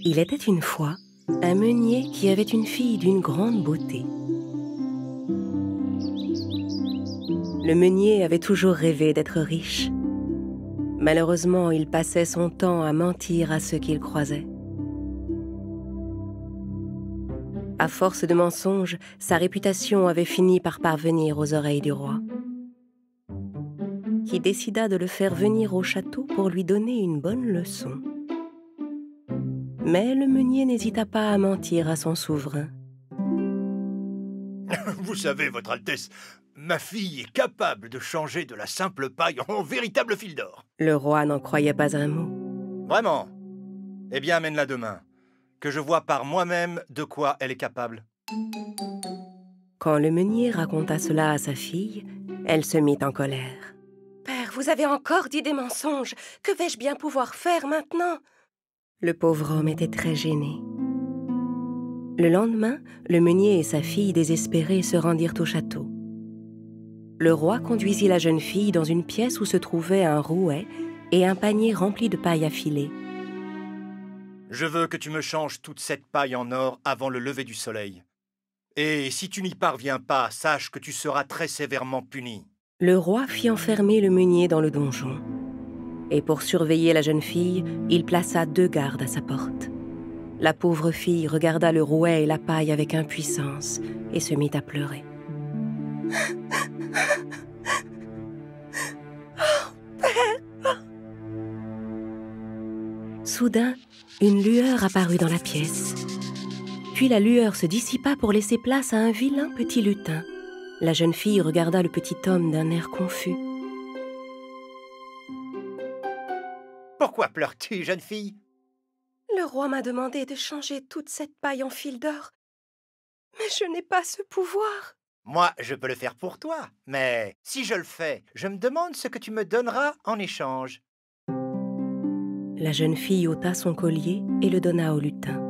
Il était une fois un meunier qui avait une fille d'une grande beauté. Le meunier avait toujours rêvé d'être riche. Malheureusement, il passait son temps à mentir à ceux qu'il croisait. À force de mensonges, sa réputation avait fini par parvenir aux oreilles du roi, qui décida de le faire venir au château pour lui donner une bonne leçon. Mais le meunier n'hésita pas à mentir à son souverain. Vous savez, Votre Altesse, ma fille est capable de changer de la simple paille en véritable fil d'or. Le roi n'en croyait pas un mot. Vraiment? Eh bien, amène-la demain, que je vois par moi-même de quoi elle est capable. Quand le meunier raconta cela à sa fille, elle se mit en colère. « Père, vous avez encore dit des mensonges. Que vais-je bien pouvoir faire maintenant ?» Le pauvre homme était très gêné. Le lendemain, le meunier et sa fille désespérés se rendirent au château. Le roi conduisit la jeune fille dans une pièce où se trouvaient un rouet et un panier rempli de paille à filer. « Je veux que tu me changes toute cette paille en or avant le lever du soleil. Et si tu n'y parviens pas, sache que tu seras très sévèrement puni. » Le roi fit enfermer le meunier dans le donjon. Et pour surveiller la jeune fille, il plaça 2 gardes à sa porte. La pauvre fille regarda le rouet et la paille avec impuissance et se mit à pleurer. Oh, père! Soudain, une lueur apparut dans la pièce. Puis la lueur se dissipa pour laisser place à un vilain petit lutin. La jeune fille regarda le petit homme d'un air confus. « Pourquoi pleures-tu, jeune fille ?»« Le roi m'a demandé de changer toute cette paille en fil d'or, mais je n'ai pas ce pouvoir. »« Moi, je peux le faire pour toi, mais si je le fais, je me demande ce que tu me donneras en échange. » La jeune fille ôta son collier et le donna au lutin.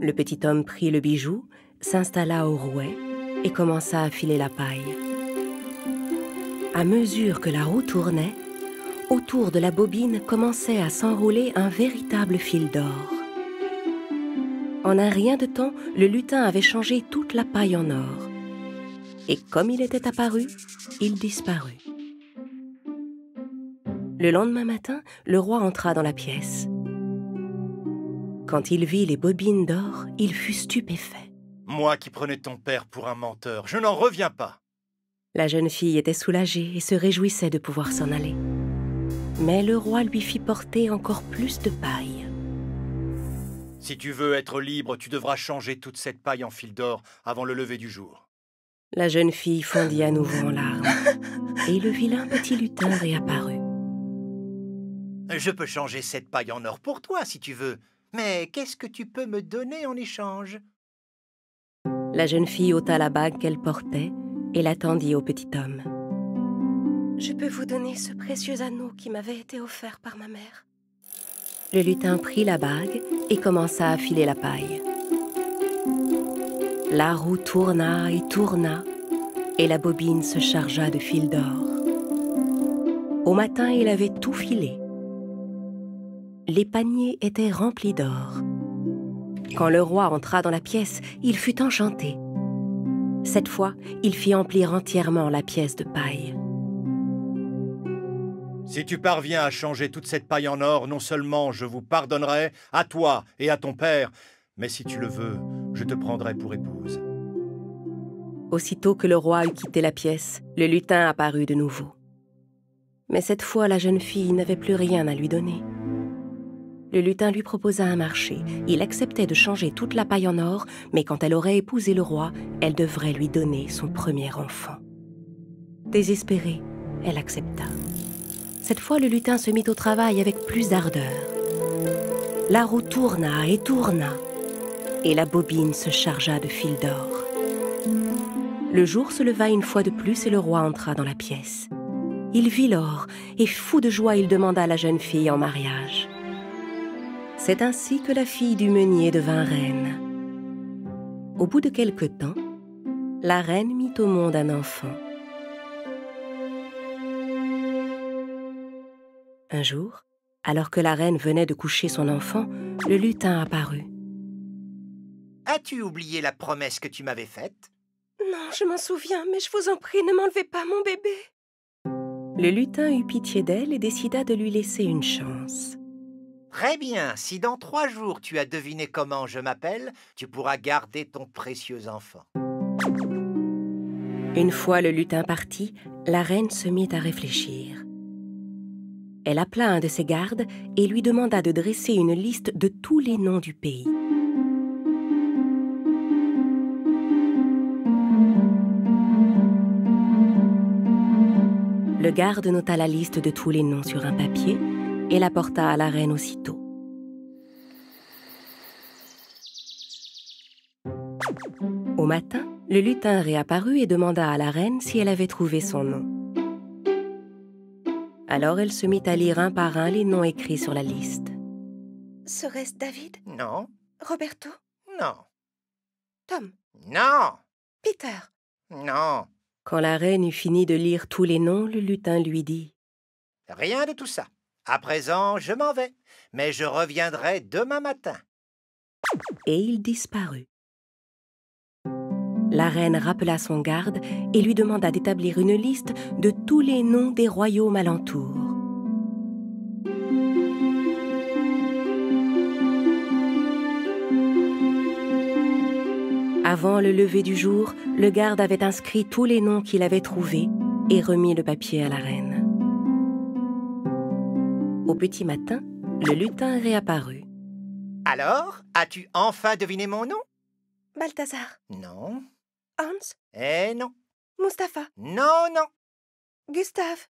Le petit homme prit le bijou, s'installa au rouet et commença à filer la paille. À mesure que la roue tournait, autour de la bobine commençait à s'enrouler un véritable fil d'or. En un rien de temps, le lutin avait changé toute la paille en or. Et comme il était apparu, il disparut. Le lendemain matin, le roi entra dans la pièce. Quand il vit les bobines d'or, il fut stupéfait. « Moi qui prenais ton père pour un menteur, je n'en reviens pas. » La jeune fille était soulagée et se réjouissait de pouvoir s'en aller. Mais le roi lui fit porter encore plus de paille. « Si tu veux être libre, tu devras changer toute cette paille en fil d'or avant le lever du jour. » La jeune fille fondit à nouveau en larmes, et le vilain petit lutin réapparut. « Je peux changer cette paille en or pour toi, si tu veux. Mais qu'est-ce que tu peux me donner en échange ?» La jeune fille ôta la bague qu'elle portait et la tendit au petit homme. « Je peux vous donner ce précieux anneau qui m'avait été offert par ma mère. » Le lutin prit la bague et commença à filer la paille. La roue tourna et tourna, et la bobine se chargea de fil d'or. Au matin, il avait tout filé. Les paniers étaient remplis d'or. Quand le roi entra dans la pièce, il fut enchanté. Cette fois, il fit emplir entièrement la pièce de paille. « Si tu parviens à changer toute cette paille en or, non seulement je vous pardonnerai, à toi et à ton père, mais si tu le veux, je te prendrai pour épouse. » Aussitôt que le roi eut quitté la pièce, le lutin apparut de nouveau. Mais cette fois, la jeune fille n'avait plus rien à lui donner. Le lutin lui proposa un marché. Il acceptait de changer toute la paille en or, mais quand elle aurait épousé le roi, elle devrait lui donner son premier enfant. Désespérée, elle accepta. Cette fois, le lutin se mit au travail avec plus d'ardeur. La roue tourna et tourna, et la bobine se chargea de fil d'or. Le jour se leva une fois de plus et le roi entra dans la pièce. Il vit l'or, et fou de joie, il demanda la jeune fille en mariage. C'est ainsi que la fille du meunier devint reine. Au bout de quelque temps, la reine mit au monde un enfant. Un jour, Alors que la reine venait de coucher son enfant, le lutin apparut. « As-tu oublié la promesse que tu m'avais faite ?»« Non, je m'en souviens, mais je vous en prie, ne m'enlevez pas mon bébé. » Le lutin eut pitié d'elle et décida de lui laisser une chance. « Très bien, si dans 3 jours tu as deviné comment je m'appelle, tu pourras garder ton précieux enfant. » Une fois le lutin parti, la reine se mit à réfléchir. Elle appela un de ses gardes et lui demanda de dresser une liste de tous les noms du pays. Le garde nota la liste de tous les noms sur un papier et la porta à la reine aussitôt. Au matin, le lutin réapparut et demanda à la reine si elle avait trouvé son nom. Alors elle se mit à lire un par un les noms écrits sur la liste. Serait-ce David? Non. Roberto? Non. Tom? Non. Peter? Non. Quand la reine eut fini de lire tous les noms, le lutin lui dit « Rien de tout ça. À présent, je m'en vais, mais je reviendrai demain matin. » Et il disparut. La reine rappela son garde et lui demanda d'établir une liste de tous les noms des royaumes alentours. Avant le lever du jour, le garde avait inscrit tous les noms qu'il avait trouvés et remis le papier à la reine. Au petit matin, le lutin réapparut. « Alors, as-tu enfin deviné mon nom? » « Balthazar. »« Non. »« Hans. »« Eh non. »« Mustapha. »« Non, non. » Gustave. »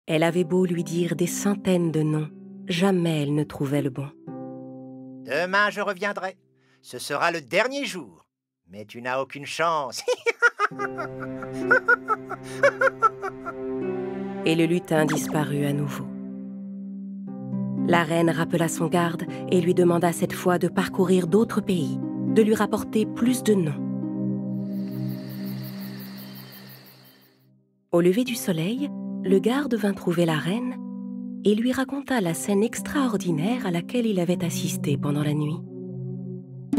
Elle avait beau lui dire des centaines de noms, jamais elle ne trouvait le bon. « Demain, je reviendrai. Ce sera le dernier jour. Mais tu n'as aucune chance. » Et le lutin disparut à nouveau. La reine rappela son garde et lui demanda cette fois de parcourir d'autres pays, de lui rapporter plus de noms. Au lever du soleil, le garde vint trouver la reine et lui raconta la scène extraordinaire à laquelle il avait assisté pendant la nuit.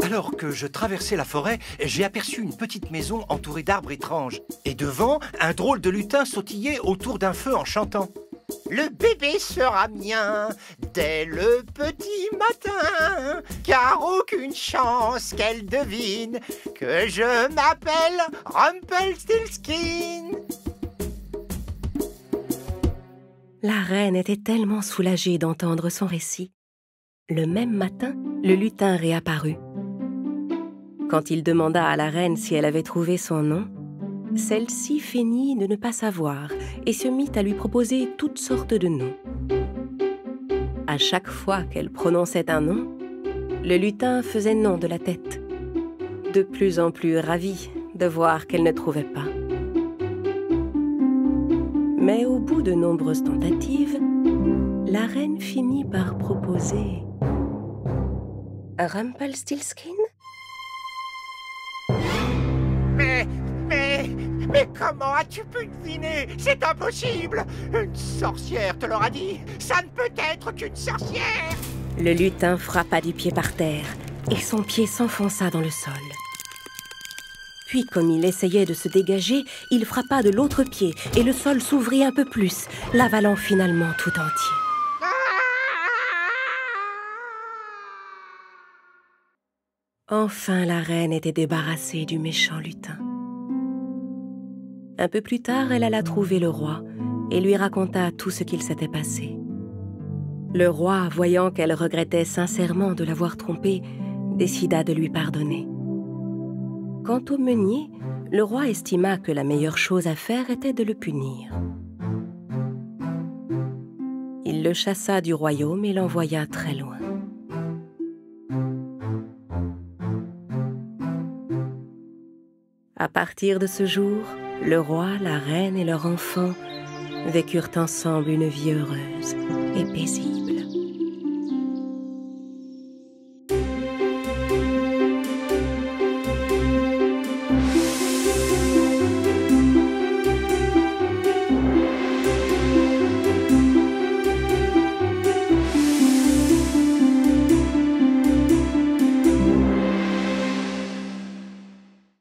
Alors que je traversais la forêt, j'ai aperçu une petite maison entourée d'arbres étranges. Et devant, un drôle de lutin sautillait autour d'un feu en chantant. « Le bébé sera mien dès le petit matin, car aucune chance qu'elle devine que je m'appelle Rumpelstiltskin. » La reine était tellement soulagée d'entendre son récit. Le même matin, le lutin réapparut. Quand il demanda à la reine si elle avait trouvé son nom, celle-ci feignit de ne pas savoir et se mit à lui proposer toutes sortes de noms. À chaque fois qu'elle prononçait un nom, le lutin faisait non de la tête, de plus en plus ravi de voir qu'elle ne trouvait pas. Mais au bout de nombreuses tentatives, la reine finit par proposer « Rumpelstiltskin ?» Mais comment as-tu pu deviner? C'est impossible! Une sorcière te l'aura dit! Ça ne peut être qu'une sorcière! Le lutin frappa du pied par terre et son pied s'enfonça dans le sol. Puis, comme il essayait de se dégager, il frappa de l'autre pied et le sol s'ouvrit un peu plus, l'avalant finalement tout entier. Enfin, la reine était débarrassée du méchant lutin. Un peu plus tard, elle alla trouver le roi et lui raconta tout ce qu'il s'était passé. Le roi, voyant qu'elle regrettait sincèrement de l'avoir trompée, décida de lui pardonner. Quant au meunier, le roi estima que la meilleure chose à faire était de le punir. Il le chassa du royaume et l'envoya très loin. À partir de ce jour, le roi, la reine et leur enfant vécurent ensemble une vie heureuse et paisible.